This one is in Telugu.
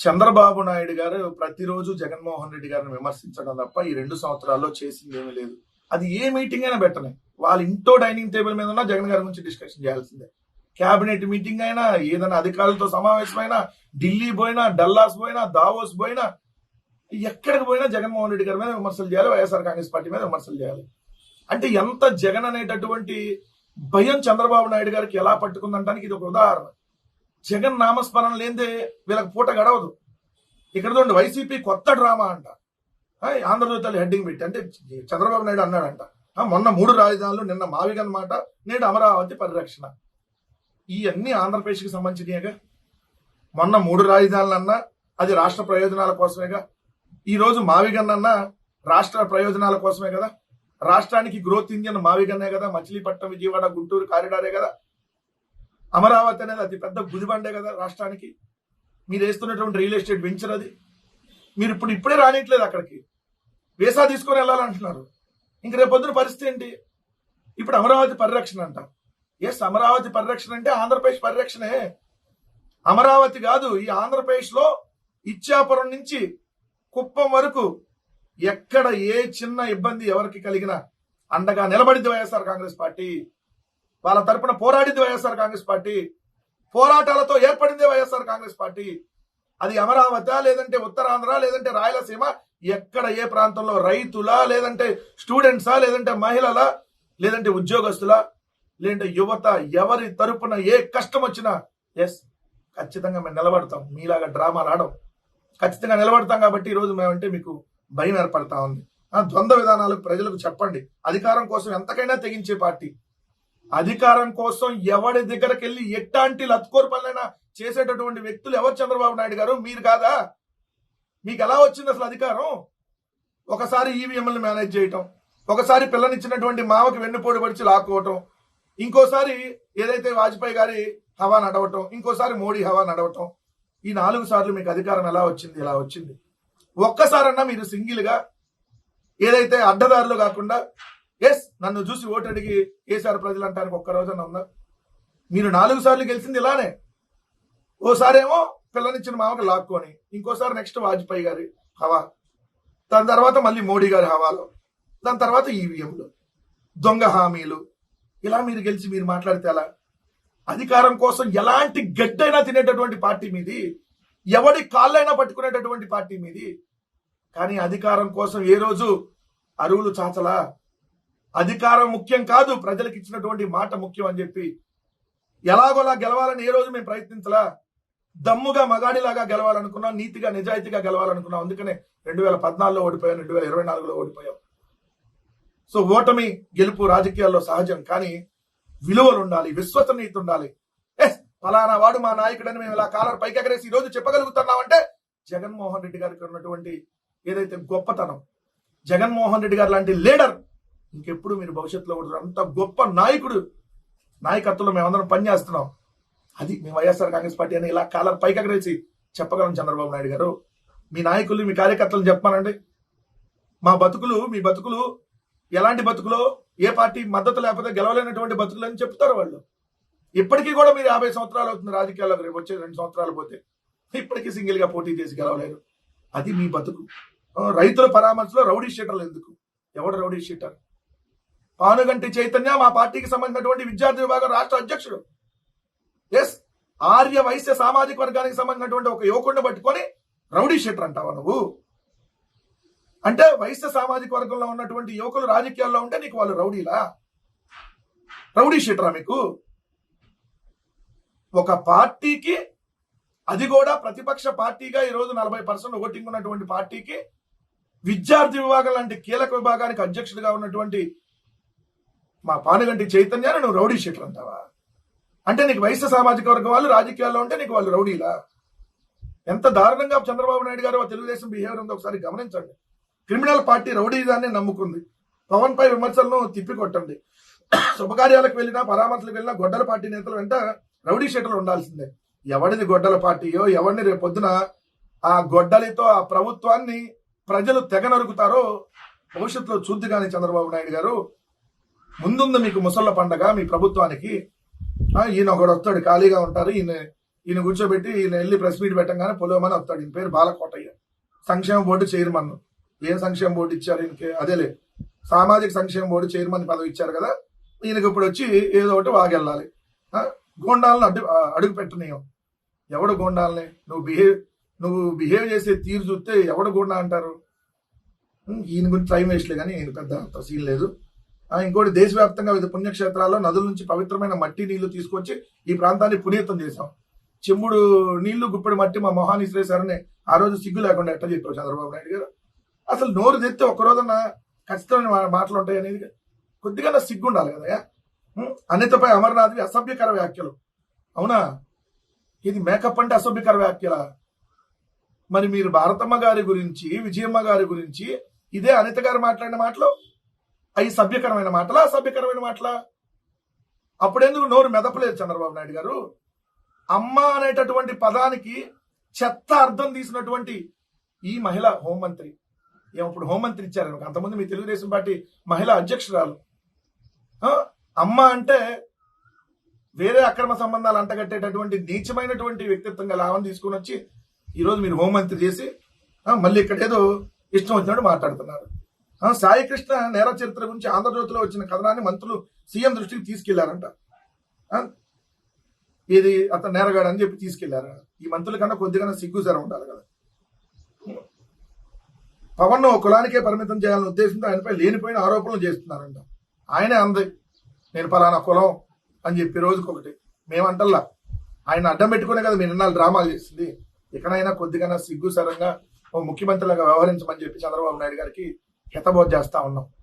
చంద్రబాబు నాయుడు గారు ప్రతిరోజు జగన్మోహన్ రెడ్డి గారిని విమర్శించడం తప్ప ఈ 2 సంవత్సరాల్లో చేసింది ఏమీ లేదు. అది ఏ మీటింగ్ అయినా పెట్టనే, వాళ్ళ ఇంటో డైనింగ్ టేబుల్ మీద ఉన్న జగన్ గారి గురించి డిస్కషన్ చేయాల్సిందే. క్యాబినెట్ మీటింగ్ అయినా, ఏదైనా అధికారులతో సమావేశమైనా, ఢిల్లీ పోయినా, డల్లాస్ పోయినా, దావోస్ పోయినా, ఎక్కడికి పోయినా జగన్మోహన్ రెడ్డి గారి మీద విమర్శలు చేయాలి, వైఎస్ఆర్ కాంగ్రెస్ పార్టీ మీద విమర్శలు చేయాలి. అంటే ఎంత జగన్ అనేటటువంటి భయం చంద్రబాబు నాయుడు గారికి ఎలా పట్టుకుందంటానికి ఇది ఒక ఉదాహరణ. జగన్ నామస్మరణ లేదే వీళ్ళకి పూట గడవదు. ఇక్కడ చూడండి, వైసీపీ కొత్త డ్రామా అంట. ఆంధ్రజ్యోతి హెడ్డింగ్ పెట్టి, అంటే చంద్రబాబు నాయుడు అన్నాడంట, మొన్న 3 రాజధానులు, నిన్న మావిగన్ మాట, నేడు అమరావతి పరిరక్షణ. ఇవన్నీ ఆంధ్రప్రదేశ్కి సంబంధించినగా. మొన్న 3 రాజధానులు అన్నా అది రాష్ట్ర ప్రయోజనాల కోసమేగా. ఈ రోజు మావిగన్ అన్నా రాష్ట్ర ప్రయోజనాల కోసమే కదా. రాష్ట్రానికి గ్రోత్ ఇంజిన్ మావిగన్నే కదా. మచిలీపట్నం, విజయవాడ, గుంటూరు కారిడారే కదా. అమరావతి అనేది అతి పెద్ద గుదిబండే కదా రాష్ట్రానికి. మీరు వేస్తున్నటువంటి రియల్ ఎస్టేట్ వెంచర్ అది. మీరు ఇప్పుడే రానిట్లేదు అక్కడికి, వీసా తీసుకొని వెళ్ళాలంటున్నారు. ఇంక రేపొద్దున పరిస్థితి ఏంటి? ఇప్పుడు అమరావతి పరిరక్షణ అంట. ఎస్, అమరావతి పరిరక్షణ అంటే ఆంధ్రప్రదేశ్ పరిరక్షణే. అమరావతి కాదు, ఈ ఆంధ్రప్రదేశ్ లో ఇచ్చాపురం నుంచి కుప్పం వరకు ఎక్కడ ఏ చిన్న ఇబ్బంది ఎవరికి కలిగినా అండగా నిలబడింది వైఎస్ఆర్ కాంగ్రెస్ పార్టీ. వాళ్ళ తరపున పోరాడింది వైఎస్ఆర్ కాంగ్రెస్ పార్టీ. పోరాటాలతో ఏర్పడింది వైఎస్ఆర్ కాంగ్రెస్ పార్టీ. అది అమరావతి, లేదంటే ఉత్తరాంధ్ర, లేదంటే రాయలసీమ, ఎక్కడ ఏ ప్రాంతంలో రైతులా, లేదంటే స్టూడెంట్సా, లేదంటే మహిళల, లేదంటే ఉద్యోగస్తులా, లేదంటే యువత, ఎవరి తరపున ఏ కష్టం వచ్చినా ఎస్ ఖచ్చితంగా మేము నిలబడతాం. మీలాగా డ్రామాలు ఆడం, ఖచ్చితంగా నిలబడతాం. కాబట్టి ఈరోజు మేమంటే మీకు భయం ఏర్పడతా ఉంది. ద్వంద్వ విధానాలు ప్రజలకు చెప్పండి. అధికారం కోసం ఎంతకైనా తెగించే పార్టీ. అధికారం కోసం ఎవరి దగ్గరికి వెళ్ళి ఎట్లాంటి లత్కోరు పనులైనా చేసేటటువంటి వ్యక్తులు ఎవరు? చంద్రబాబు నాయుడు గారు, మీరు కాదా? మీకు ఎలా వచ్చింది అసలు అధికారం? ఒకసారి ఈవీఎంలను మేనేజ్ చేయటం, ఒకసారి పిల్లనిచ్చినటువంటి మావకి వెన్నుపోటు పడిచి లాక్కోవటం, ఇంకోసారి ఏదైతే వాజ్పేయి గారి హవా నడవటం, ఇంకోసారి మోడీ హవా నడవటం. ఈ 4 సార్లు మీకు అధికారం ఎలా వచ్చింది? ఇలా వచ్చింది. ఒక్కసారన్నా మీరు సింగిల్ గా ఏదైతే అడ్డదారులు కాకుండా ఎస్ నన్ను చూసి ఓటు అడిగి వేసారు ప్రజలు అంటానికి ఒక్క రోజున ఉందా? మీరు 4 సార్లు గెలిచింది ఇలానే. ఓసారేమో పిల్లనిచ్చిన మామకి లాక్కొని, ఇంకోసారి నెక్స్ట్ వాజ్పేయి గారి హవా, దాని తర్వాత మళ్ళీ మోడీ గారి హవాలో, దాని తర్వాత ఈవీఎంలు, దొంగ హామీలు, ఇలా మీరు గెలిచి మీరు మాట్లాడితే ఎలా? అధికారం కోసం ఎలాంటి గడ్డైనా తినేటటువంటి పార్టీ మీది, ఎవడి కాళ్ళైనా పట్టుకునేటటువంటి పార్టీ మీది. కానీ అధికారం కోసం ఏ రోజు అరువులు చాచలా? అధికారం ముఖ్యం కాదు, ప్రజలకు ఇచ్చినటువంటి మాట ముఖ్యం అని చెప్పి ఎలాగోలా గెలవాలని ఏ రోజు మేము ప్రయత్నించలా. దమ్ముగా మగాడిలాగా గెలవాలనుకున్నాం, నీతిగా నిజాయితీగా గెలవాలనుకున్నాం. అందుకనే 2014లో ఓడిపోయాం, 2024లో ఓడిపోయాం. సో ఓటమి గెలుపు రాజకీయాల్లో సహజం, కానీ విలువలు ఉండాలి, విశ్వసనీయత ఉండాలి. ఎస్ ఫలానా వాడు మా నాయకుడని మేము ఇలా కాలర్ పైకి ఎగరేసి ఈ రోజు చెప్పగలుగుతున్నామంటే జగన్మోహన్ రెడ్డి గారికి ఉన్నటువంటి ఏదైతే గొప్పతనం, జగన్మోహన్ రెడ్డి గారు లాంటి లీడర్ ఇంకెప్పుడు మీరు భవిష్యత్తులో కూడా అంత గొప్ప నాయకుడు నాయకత్వంలో మేమందరం పనిచేస్తున్నాం. అది మేము వైఎస్ఆర్ కాంగ్రెస్ పార్టీ అని ఇలా కాలర్ పైకి ఎగరేసి చెప్పగలం. చంద్రబాబు నాయుడు గారు, మీ నాయకులు, మీ కార్యకర్తలు చెప్పానండి, మా బతుకులు, మీ బతుకులు ఎలాంటి బతుకులో, ఏ పార్టీ మద్దతు లేకపోతే గెలవలేనటువంటి బతుకులు అని చెప్తారు వాళ్ళు. ఇప్పటికీ కూడా మీరు 50 సంవత్సరాలు అవుతుంది రాజకీయాల్లోకి, రేపు వచ్చే 2 సంవత్సరాలు పోతే ఇప్పటికీ సింగిల్ గా పోటీ చేసి గెలవలేరు. అది మీ బతుకు. రైతుల పరామర్శలో రౌడీ షీటర్లు ఎందుకు? ఎవడు రౌడీ షీటర్? పానుగంటి చైతన్య మా పార్టీకి సంబంధించినటువంటి విద్యార్థి విభాగం రాష్ట్ర అధ్యక్షుడు. ఎస్, ఆర్య వైశ్య సామాజిక వర్గానికి సంబంధించినటువంటి ఒక యువకుడిని పట్టుకొని రౌడీ షీటర్ అంటావా నువ్వు? అంటే వైశ్య సామాజిక వర్గంలో ఉన్నటువంటి యువకులు రాజకీయాల్లో ఉంటే నీకు వాళ్ళు రౌడీలా? రౌడీ షీటరా మీకు? ఒక పార్టీకి, అది కూడా ప్రతిపక్ష పార్టీగా ఈరోజు 40% ఓటింగ్ ఉన్నటువంటి పార్టీకి విద్యార్థి విభాగం లాంటి కీలక విభాగానికి అధ్యక్షుడిగా ఉన్నటువంటి మా పానుగంటి చైతన్యాన్ని నువ్వు రౌడీ షీటర్ అంటావా? అంటే నీకు వైశ్య సామాజిక వర్గం వాళ్ళు రాజకీయాల్లో ఉంటే నీకు వాళ్ళు రౌడీలా? ఎంత దారుణంగా చంద్రబాబు నాయుడు గారు తెలుగుదేశం బిహేవియర్ ఉందో ఒకసారి గమనించండి. క్రిమినల్ పార్టీ రౌడీదాన్ని నమ్ముకుంది. పవన్ పై విమర్శలను తిప్పికొట్టండి. శుభకార్యాలకు వెళ్ళినా, పరామర్శలకు వెళ్ళినా గొడ్డల పార్టీ నేతలు వెంట రౌడీ షీటర్లు ఉండాల్సిందే. ఎవరిది గొడ్డల పార్టీయో, ఎవరిని రేపు పొద్దున ఆ గొడ్డలితో ఆ ప్రభుత్వాన్ని ప్రజలు తెగ నరుకుతారో భవిష్యత్తులో చూద్ది. కానీ చంద్రబాబు నాయుడు గారు, ముందుంది మీకు ముసళ్ళ పండగ మీ ప్రభుత్వానికి. ఈయన ఒకడు వస్తాడు, ఖాళీగా ఉంటారు, ఈయన కూర్చోబెట్టి ఈయన వెళ్ళి ప్రెస్ మీట్ పెట్టంగానే పొలవమని వస్తాడు. ఈయన పేరు బాలకోటయ్య, సంక్షేమ బోర్డు చైర్మన్. ఏం సంక్షేమ బోర్డు ఇచ్చారు ఈయనకి? అదేలే, సామాజిక సంక్షేమ బోర్డు చైర్మన్ పదవి ఇచ్చారు కదా, ఈయనకి ఇప్పుడు వచ్చి ఏదో ఒకటి వాగెళ్ళాలి. గోండాలను అడుగు పెట్టనీయం. ఎవడు గోండాలని? నువ్వు బిహేవ్ చేసే తీరు చూస్తే ఎవడు గోండా అంటారు? ఈయన గురించి టైం వేస్ట్లే కానీ ఈయన పెద్ద సీన్ లేదు. ఇంకోటి, దేశవ్యాప్తంగా వివిధ పుణ్యక్షేత్రాల్లో నదుల నుంచి పవిత్రమైన మట్టి నీళ్లు తీసుకొచ్చి ఈ ప్రాంతాన్ని పునీతం చేశాం. చెంబుడు నీళ్లు గుప్పెడు మట్టి మా మొహాన్ని ఇసిరేశారని ఆ రోజు సిగ్గు లేకుండా ఎట్లా చెప్పారు చంద్రబాబు నాయుడు గారు? అసలు నోరు తెస్తే ఒక్కరోజున ఖచ్చితమైన మాటలు ఉంటాయి అనేది కొద్దిగా సిగ్గు ఉండాలి కదా. అనితపై అమర్నాథ్వి అసభ్యకర వ్యాఖ్యలు. అవునా? ఇది మేకప్ అంటే అసభ్యకర వ్యాఖ్యలా? మరి మీరు భారతమ్మ గారి గురించి, విజయమ్మ గారి గురించి ఇదే అనిత గారు మాట్లాడిన మాటలు అవి సభ్యకరమైన మాటలా, అసభ్యకరమైన మాటలా? అప్పుడెందుకు నోరు మెదపలేదు చంద్రబాబు నాయుడు గారు? అమ్మ అనేటటువంటి పదానికి చెత్త అర్థం తీసినటువంటి ఈ మహిళ హోంమంత్రి, ఇప్పుడు హోంమంత్రి ఇచ్చారు, అంతకుముందు మీ తెలుగుదేశం పార్టీ మహిళా అధ్యక్షురాలు. అమ్మ అంటే వేరే అక్రమ సంబంధాలు అంటగట్టేటటువంటి నీచమైనటువంటి వ్యక్తిత్వం గల ఆమెను తీసుకుని వచ్చి ఈరోజు మీరు హోంమంత్రి చేసి మళ్ళీ ఇక్కడ ఏదో ఇష్టం వచ్చినట్టు మాట్లాడుతున్నారు. సాయి కృష్ణ నేర చరిత్ర గురించి ఆంధ్రజ్యోతిలో వచ్చిన కథనాన్ని మంత్రులు సీఎం దృష్టికి తీసుకెళ్లారంట. ఇది అతను నేరగాడు అని చెప్పి తీసుకెళ్లారు. ఈ మంత్రుల కన్నా కొద్దిగా సిగ్గుసరం ఉండాలి కదా. పవన్ ను కులానికే పరిమితం చేయాలనే ఉద్దేశంతో ఆయనపై లేనిపోయిన ఆరోపణలు చేస్తున్నారంట. ఆయనే అంది, నేను పలానా కులం అని చెప్పి రోజుకొకటి. మేమంటల్లా, ఆయన అడ్డం పెట్టుకునే కదా మీరు ఇన్నాళ్ళు డ్రామాలు చేసింది. ఇకనైనా కొద్దిగా సిగ్గుసరంగా ఓ ముఖ్యమంత్రిలాగా వ్యవహరించమని చెప్పి చంద్రబాబు నాయుడు గారికి హితబోధ చేస్తా ఉన్నాం.